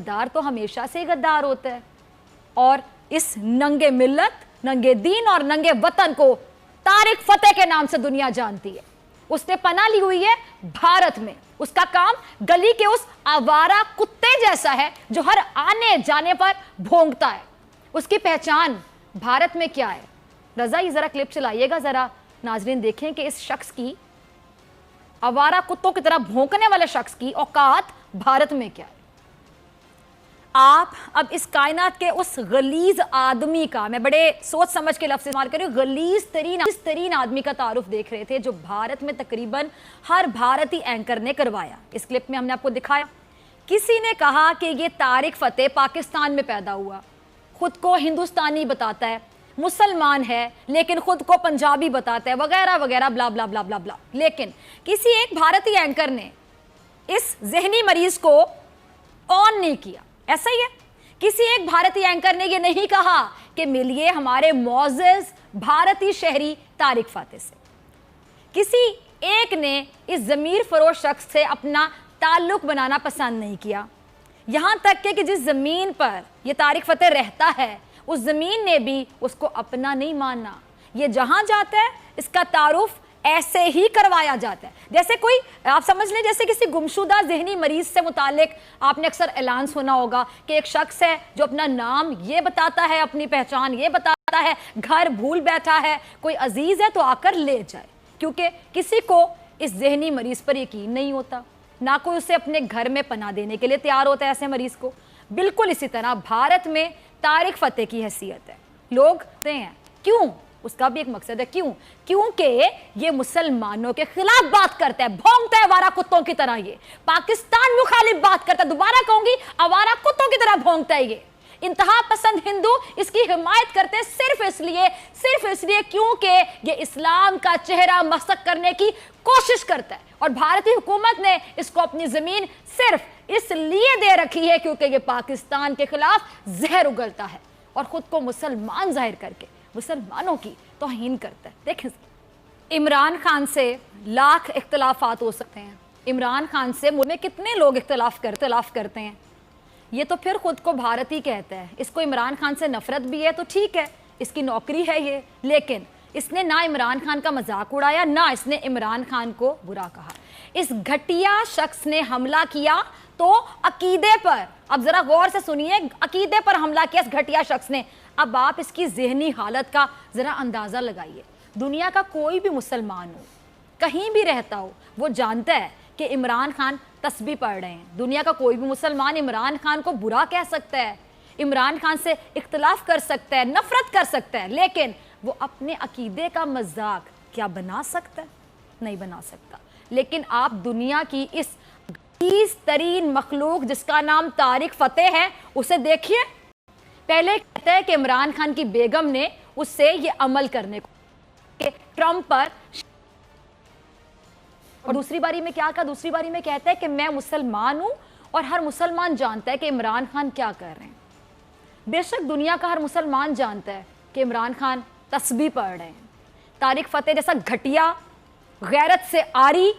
गद्दार तो हमेशा से ही गद्दार होता है, और इस नंगे मिल्लत, नंगे दीन और नंगे वतन को तारिक फतेह के नाम से दुनिया जानती है। उसने पनाह ली हुई है भारत में। उसका काम गली के उस आवारा कुत्ते जैसा है जो हर आने जाने पर भौंकता है। उसकी पहचान भारत में क्या है? रजा, ये जरा क्लिप चलाइएगा जरा, नाजरीन देखें कि इस शख्स की, आवारा कुत्तों की तरह भौंकने वाले शख्स की औकात भारत में क्या है। आप अब इस कायनात के उस गलीज आदमी का, मैं बड़े सोच समझ के लफ्ज़ इस्तेमाल कर रही हूं, गलीज तरीन आदमी का तारुफ देख रहे थे जो भारत में तकरीबन हर भारतीय एंकर ने करवाया। इस क्लिप में हमने आपको दिखाया। किसी ने कहा कि ये तारिक फतेह पाकिस्तान में पैदा हुआ, खुद को हिंदुस्तानी बताता है, मुसलमान है लेकिन खुद को पंजाबी बताता है, वगैरह वगैरह, ब्ला ब्ला ब्ला ब्ला ब्ला। लेकिन किसी एक भारतीय एंकर ने इस जहनी मरीज को ऑन नहीं किया। ऐसा ही है, किसी एक भारतीय एंकर ने यह नहीं कहा कि मिलिए हमारे मौजूद भारतीय शहरी तारिक फतेह से। किसी एक ने इस जमीर फरोश शख्स से अपना ताल्लुक बनाना पसंद नहीं किया। यहां तक कि जिस जमीन पर यह तारिक फतेह रहता है उस जमीन ने भी उसको अपना नहीं माना। ये जहां जाता है इसका तारुफ ऐसे ही करवाया जाता है जैसे कोई, आप समझ लें जैसे किसी गुमशुदा जहनी मरीज से मुतालिक आपने अक्सर ऐलान सुना होगा कि एक शख्स है जो अपना नाम ये बताता है, अपनी पहचान ये बताता है, घर भूल बैठा है, कोई अजीज है तो आकर ले जाए, क्योंकि किसी को इस जहनी मरीज पर यकीन नहीं होता, ना कोई उसे अपने घर में पनाह देने के लिए तैयार होता है ऐसे मरीज को। बिल्कुल इसी तरह भारत में तारिक फतेह की हैसियत है। लोग कहते हैं क्यों, उसका भी एक मकसद है, क्यों? क्योंकि ये मुसलमानों के खिलाफ बात करता है, भौंकता है आवारा कुत्तों की तरह, ये पाकिस्तान मुखालिफ बात करता है, दोबारा कहूंगी आवारा कुत्तों की तरह भौंकता है। ये इंतहा पसंद हिंदू इसकी हिमायत करते हैं सिर्फ इसलिए क्योंकि ये इस्लाम का चेहरा मसक करने की कोशिश करता है, और भारतीय हुकूमत ने इसको अपनी जमीन सिर्फ इसलिए दे रखी है क्योंकि ये पाकिस्तान के खिलाफ जहर उगलता है और खुद को मुसलमान जाहिर करके मुसलमानों की तौहीन करता है। देखें, इमरान खान से लाख इख्तलाफात हो सकते हैं, इमरान खान से मुल्क में कितने लोग इख्तलाफ करते हैं, ये तो फिर खुद को भारतीय कहता है। इसको इमरान खान से नफरत भी है तो ठीक है, इसकी नौकरी है ये, लेकिन इसने ना इमरान खान का मजाक उड़ाया ना इसने इमरान खान को बुरा कहा। इस घटिया शख्स ने हमला किया तो अकीदे पर, अब जरा गौर से सुनिए, अकीदे पर हमला किया इस घटिया शख्स ने। अब आप इसकी जहनी हालत का जरा अंदाजा लगाइए। दुनिया का कोई भी मुसलमान हो, कहीं भी रहता हो, वो जानता है कि इमरान खान तस्बीह पढ़ रहे हैं। दुनिया का कोई भी मुसलमान इमरान खान को बुरा कह सकता है, इमरान खान से इख्तलाफ कर सकता है, नफरत कर सकता है, लेकिन वो अपने अकीदे का मजाक क्या बना सकता है? नहीं बना सकता। लेकिन आप दुनिया की इस गलीज़ तरीन मखलूक जिसका नाम तारिक फतेह है उसे देखिए। पहले कहता है कि इमरान खान की बेगम ने उससे ये अमल करने को, ट्रंप पर, और दूसरी बारी में क्या कहा? दूसरी बारी में कहता है कि मैं मुसलमान हूं और हर मुसलमान जानता है कि इमरान खान क्या कर रहे हैं। बेशक दुनिया का हर मुसलमान जानता है कि इमरान खान तस्बीह पढ़ रहे हैं। तारिक फतेह जैसा घटिया, गैरत से आरी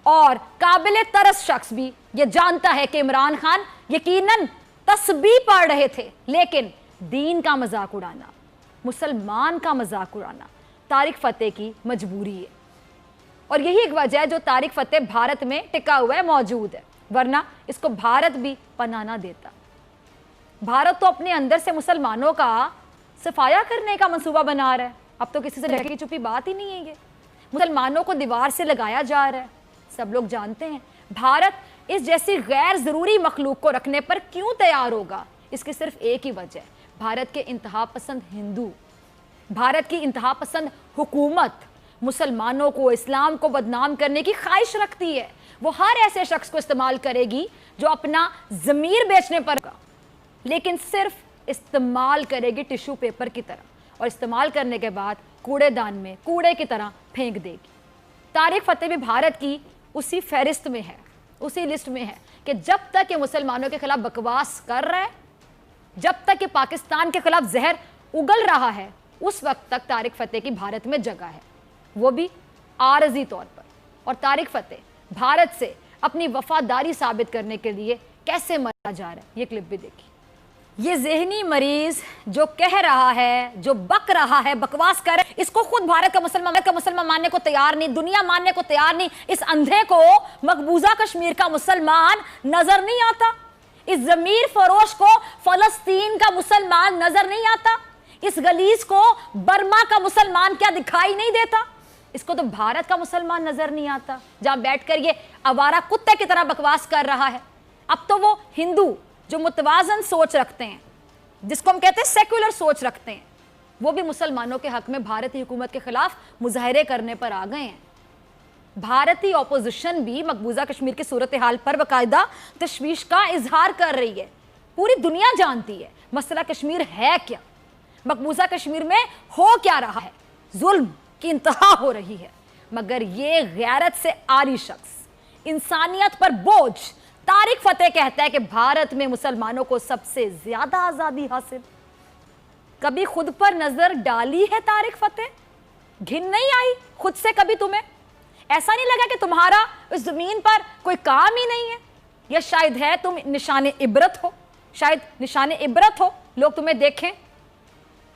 और काबिल तरस शख्स भी ये जानता है कि इमरान खान यकीनन तस्बीह पढ़ रहे थे, लेकिन दीन का मजाक उड़ाना, मुसलमान का मजाक उड़ाना तारिक फतेह की मजबूरी है। और यही एक वजह है जो तारिक फतेह भारत में टिका हुआ है, मौजूद है, वरना इसको भारत भी पनाह ना देता। भारत तो अपने अंदर से मुसलमानों का सफाया करने का मंसूबा बना रहा है। अब तो किसी से ढकी छुपी बात ही नहीं है, ये मुसलमानों को दीवार से लगाया जा रहा है। सब लोग जानते हैं भारत इस जैसी गैर जरूरी मखलूक को रखने पर क्यों तैयार होगा। इसकी सिर्फ एक ही वजह है, भारत के इंतहा पसंद हिंदू, भारत की इंतहा पसंद हुकूमत मुसलमानों को, इस्लाम को बदनाम करने की ख्वाहिश रखती है। वो हर ऐसे शख्स को इस्तेमाल करेगी जो अपना ज़मीर बेचने पर, लेकिन सिर्फ इस्तेमाल करेगी टिश्यू पेपर की तरह, और इस्तेमाल करने के बाद कूड़ेदान में कूड़े की तरह फेंक देगी। तारिक फतेह भी भारत की उसी फहरिस्त में है, उसी लिस्ट में है कि जब तक ये मुसलमानों के खिलाफ बकवास कर रहा है, जब तक ये पाकिस्तान के खिलाफ जहर उगल रहा है, उस वक्त तक तारिक फतेह की भारत में जगह है, वो भी आरजी तौर पर। और तारिक फतेह भारत से अपनी वफादारी साबित करने के लिए कैसे मरा जा रहा है, ये क्लिप भी देखिए। ये ज़हनी मरीज जो कह रहा है, जो बक रहा है, बकवास कर, इसको खुद भारत का मुसलमान मानने को तैयार नहीं, दुनिया मानने को तैयार नहीं। इस अंधे को मकबूजा कश्मीर का मुसलमान नजर नहीं आता, इस ज़मीर फरोश को फलस्तीन का मुसलमान नजर नहीं आता, इस गलीज को बर्मा का मुसलमान क्या दिखाई नहीं देता, इसको तो भारत का मुसलमान नजर नहीं आता, जहां बैठकर ये आवारा कुत्ते की तरह बकवास कर रहा है। अब तो वो हिंदू जो मुतवाजन सोच रखते हैं, जिसको हम कहते हैं सेक्युलर सोच रखते हैं, वो भी मुसलमानों के हक में भारतीय हुकूमत के खिलाफ मुजाहरे करने पर आ गए हैं। भारतीय ऑपोजिशन भी मकबूजा कश्मीर की सूरत हाल पर बाकायदा तशवीश का इजहार कर रही है। पूरी दुनिया जानती है मसला कश्मीर है क्या, मकबूजा कश्मीर में हो क्या रहा है, जुल्म की इंतहा हो रही है। मगर ये गैरत से आरी शख्स, इंसानियत पर बोझ तारिक फतेह कहता है कि भारत में मुसलमानों को सबसे ज्यादा आजादी हासिल। कभी खुद पर नजर डाली है तारिक फतेह? घिन नहीं आई खुद से कभी तुम्हें? ऐसा नहीं लगा कि तुम्हारा इस जमीन पर कोई काम ही नहीं है? या शायद है तुम निशाने इबरत हो, शायद निशाने इबरत हो, लोग तुम्हें देखें।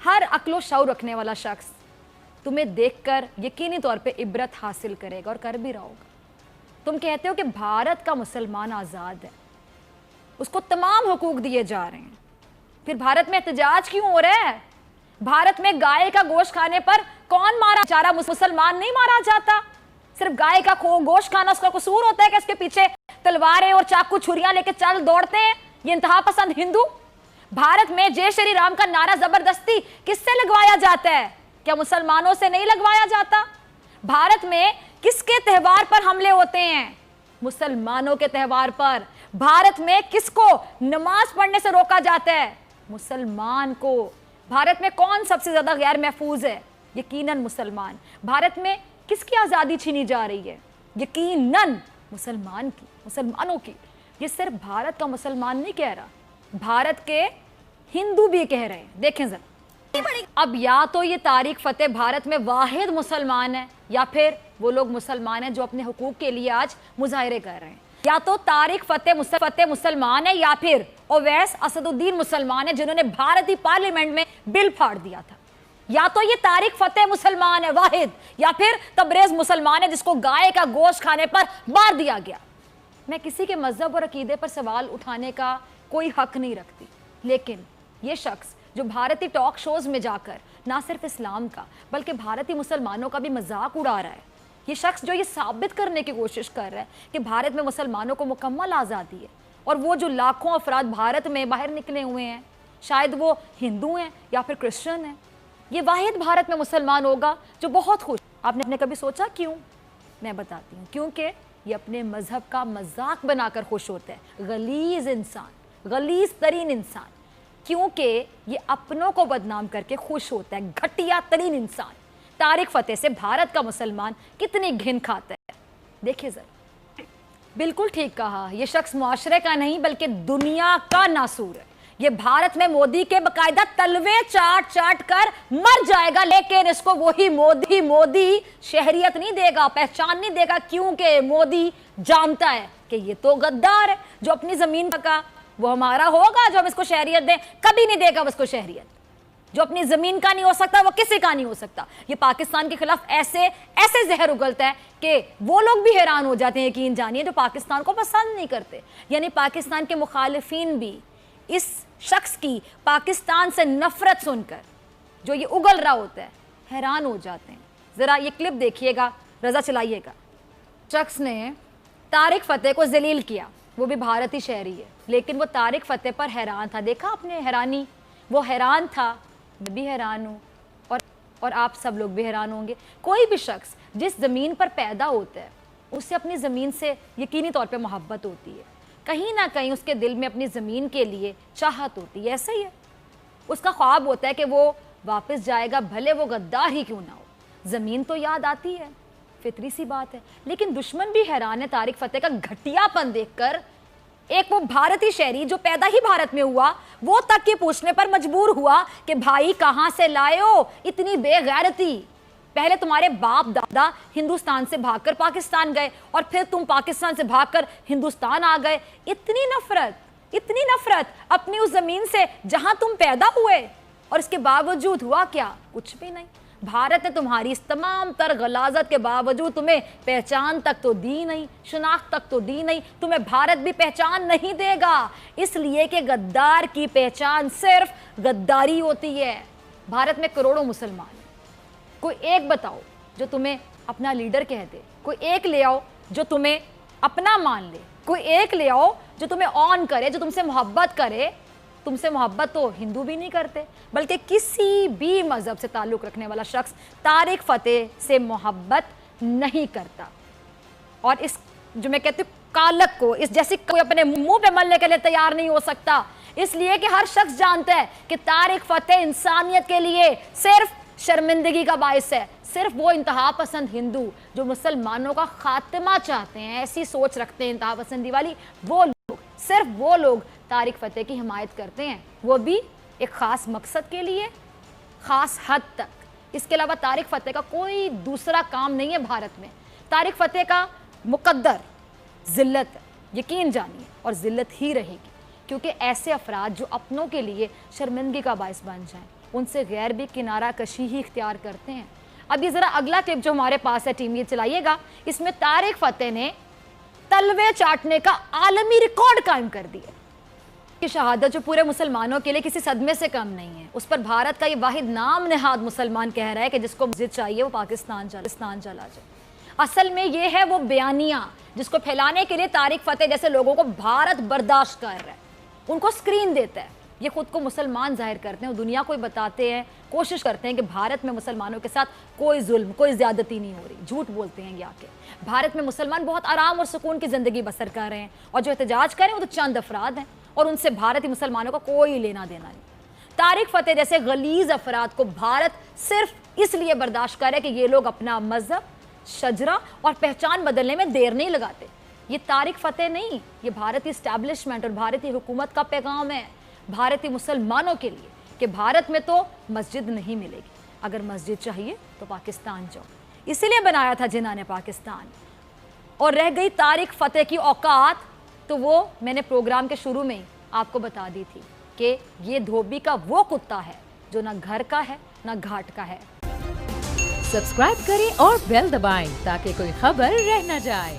हर अक्लो शऊर रखने वाला शख्स तुम्हें देखकर यकीनी तौर पे इबरत हासिल करेगा और कर भी रहा होगा। तुम कहते हो कि भारत का मुसलमान आज़ाद है, उसको तमाम हुकूक दिए जा रहे हैं, फिर भारत में एहतजाज क्यों हो रहा है? भारत में गाय का गोश्त खाने पर कौन मारा जा रहा? मुसलमान नहीं मारा जाता। सिर्फ गाय का गोश्त खाना उसका कसूर होता है कि इसके पीछे तलवारें और चाकू छुरियां लेके चल दौड़ते हैं ये इंतहा पसंद हिंदू? भारत में जय श्री राम का नारा जबरदस्ती किससे लगवाया जाता है? क्या मुसलमानों से नहीं लगवाया जाता? भारत में किसके त्यौहार पर हमले होते हैं? मुसलमानों के त्यौहार पर। भारत में किसको नमाज पढ़ने से रोका जाता है? मुसलमान को। भारत में कौन सबसे ज्यादा गैर महफूज है? यकीनन मुसलमान। भारत में किसकी आजादी छीनी जा रही है? यकीनन मुसलमान की, मुसलमानों की। ये सिर्फ भारत का मुसलमान नहीं कह रहा, भारत के हिंदू भी कह रहे हैं। देखें जरा, अब या तो ये तारिक फतेह भारत में वाहिद मुसलमान है, या फिर वो लोग मुसलमान हैं जो अपने हुकूक के लिए आज मुजाहरे कर रहे हैं। या तो तारिक फतेह मुसलमान है, या फिर ओवैस असदुद्दीन मुसलमान है जिन्होंने भारतीय पार्लियामेंट में बिल फाड़ दिया था। या तो ये तारिक फतेह मुसलमान है वाहिद, या फिर तबरेज मुसलमान है जिसको गाय का गोश्त खाने पर मार दिया गया। मैं किसी के मजहब और अकीदे पर सवाल उठाने का कोई हक नहीं रखती, लेकिन ये शख्स जो भारतीय टॉक शोज में जाकर ना सिर्फ इस्लाम का बल्कि भारतीय मुसलमानों का भी मजाक उड़ा रहा है, ये शख्स जो ये साबित करने की कोशिश कर रहा है कि भारत में मुसलमानों को मुकम्मल आज़ादी है, और वो जो लाखों अफराद भारत में बाहर निकले हुए हैं, शायद वो हिंदू हैं या फिर क्रिश्चियन हैं, ये वाहिद भारत में मुसलमान होगा जो बहुत खुश। आपने कभी सोचा क्यों? मैं बताती हूँ, क्योंकि ये अपने मजहब का मजाक बनाकर खुश होता है। गलीज इंसान, गलीज तरीन इंसान, क्योंकि ये अपनों को बदनाम करके खुश होता है। घटिया तरीन इंसान। तारिक फतेह से भारत का मुसलमान कितनी घिन खाता है, देखिए जरा। बिल्कुल ठीक कहा, ये शख्स मुआशरे का नहीं बल्कि दुनिया का नासूर है। ये भारत में मोदी के बकायदा तलवे चाट चाट कर मर जाएगा, लेकिन इसको वही मोदी शहरियत नहीं देगा, पहचान नहीं देगा, क्योंकि मोदी जानता है कि ये तो गद्दार है जो अपनी जमीन का, वो हमारा होगा जो हम इसको शहरियत दें, कभी नहीं देगा उसको शहरियत। जो अपनी जमीन का नहीं हो सकता वो किसी का नहीं हो सकता। ये पाकिस्तान के खिलाफ ऐसे ऐसे जहर उगलता है कि वो लोग भी हैरान हो जाते हैं, यकीन जानिए, जो पाकिस्तान को पसंद नहीं करते। यानी पाकिस्तान के मुखालिफिन भी इस शख्स की पाकिस्तान से नफरत सुनकर जो ये उगल रहा होता है हैरान हो जाते हैं। जरा ये क्लिप देखिएगा, रजा चलाइएगा। शख्स ने तारिक फतेह को जलील किया, वो भी भारतीय शहरी है, लेकिन वो तारिक फतेह पर हैरान था। देखा आपने हैरानी? वो हैरान था, मैं भी हैरान हूँ, और आप सब लोग भी हैरान होंगे। कोई भी शख्स जिस ज़मीन पर पैदा होता है उससे अपनी ज़मीन से यकीनी तौर पे मोहब्बत होती है, कहीं ना कहीं उसके दिल में अपनी ज़मीन के लिए चाहत होती है। ऐसा ही है, उसका ख्वाब होता है कि वो वापस जाएगा, भले वो गद्दार ही क्यों ना हो। ज़मीन तो याद आती है, फितरी सी बात है। लेकिन दुश्मन भी हैरान है तारिक फतेह का घटियापन देखकर। एक वो भारतीय शहरी जो पैदा ही भारत में हुआ, वो तक ये पूछने पर मजबूर हुआ कि भाई कहां से लाए हो इतनी बेगैरती, पहले तुम्हारे बाप दादा हिंदुस्तान से भागकर पाकिस्तान गए और फिर तुम पाकिस्तान से भागकर हिंदुस्तान आ गए। इतनी नफरत अपनी उस जमीन से जहां तुम पैदा हुए, और इसके बावजूद हुआ क्या? कुछ भी नहीं। भारत ने तुम्हारी इस तमाम तर गलाजत के बावजूद तुम्हें पहचान तक तो दी नहीं, शनाख्त तक तो दी नहीं। तुम्हें भारत भी पहचान नहीं देगा, इसलिए कि गद्दार की पहचान सिर्फ गद्दारी होती है। भारत में करोड़ों मुसलमान, कोई एक बताओ जो तुम्हें अपना लीडर कह दे, कोई एक ले आओ जो तुम्हें अपना मान ले, कोई एक ले आओ जो तुम्हें ऑन करे, जो तुमसे मोहब्बत करे। तुमसे मोहब्बत तो हिंदू भी नहीं करते, बल्कि किसी भी मजहब से ताल्लुक़ रखने वाला शख्स तारिक फतेह से मोहब्बत नहीं करता। और इस जो मैं कहती हूँ कालक को, इस जैसी कोई अपने मुंह पे मलने के लिए तैयार नहीं हो सकता, इसलिए कि हर शख्स जानता है कि तारिक फतेह इंसानियत के लिए सिर्फ शर्मिंदगी का बायस है। सिर्फ वो इंतहा पसंद हिंदू जो मुसलमानों का खात्मा चाहते हैं, ऐसी सोच रखते हैं इंतहा पसंदी वाली, वो लोग, सिर्फ वो लोग तारिक फतेह की हिमायत करते हैं, वो भी एक ख़ास मकसद के लिए, ख़ास हद तक। इसके अलावा तारिक फतेह का कोई दूसरा काम नहीं है भारत में। तारिक फतेह का मुकद्दर ज़िल्लत है, यकीन जानिए, और ज़िल्लत ही रहेगी, क्योंकि ऐसे अफराद जो अपनों के लिए शर्मिंदगी का बायस बन जाएं, उनसे गैर भी किनारा कशी ही इख्तियार करते हैं। अब ये ज़रा अगला क्लिप जो हमारे पास है, टीम ये चलाइएगा। इसमें तारिक फतेह ने तलवे चाटने का आलमी रिकॉर्ड कायम कर दिया कि शहादत जो पूरे मुसलमानों के लिए किसी सदमे से कम नहीं है। उस पर भारत का ये वाहिद नाम नेहाद मुसलमान कह रहा है कि जिसको मस्जिद चाहिए वो पाकिस्तान चला जाए। असल में ये है वो बयानिया जिसको फैलाने के लिए तारिक फतेह जैसे लोगों को भारत बर्दाश्त कर रहा है, उनको स्क्रीन देता है। ये खुद को मुसलमान जाहिर करते हैं और दुनिया को बताते हैं, कोशिश करते हैं कि भारत में मुसलमानों के साथ कोई जुल्म, कोई ज़्यादती नहीं हो रही। झूठ बोलते हैं ये आके। भारत में मुसलमान बहुत आराम और सुकून की ज़िंदगी बसर कर रहे हैं, और जो एहतजाज कर रहे हैं वो तो चंद अफराद हैं, और उनसे भारतीय मुसलमानों का कोई लेना देना नहीं। तारिक फतेह जैसे गलीज़ अफराद को भारत सिर्फ इसलिए बर्दाश्त करे कि ये लोग अपना मजहब, शजरा और पहचान बदलने में देर नहीं लगाते। ये तारिक फतेह नहीं, ये भारतीय इस्टेब्लिशमेंट और भारतीय हुकूमत का पैगाम है भारतीय मुसलमानों के लिए कि भारत में तो मस्जिद नहीं मिलेगी, अगर मस्जिद चाहिए तो पाकिस्तान जाओ। इसीलिए बनाया था जिन्ना ने पाकिस्तान। और रह गई तारिक फतेह की औकात, तो वो मैंने प्रोग्राम के शुरू में आपको बता दी थी कि ये धोबी का वो कुत्ता है जो ना घर का है ना घाट का है। सब्सक्राइब करें और बेल दबाएं ताकि कोई खबर रह न जाए।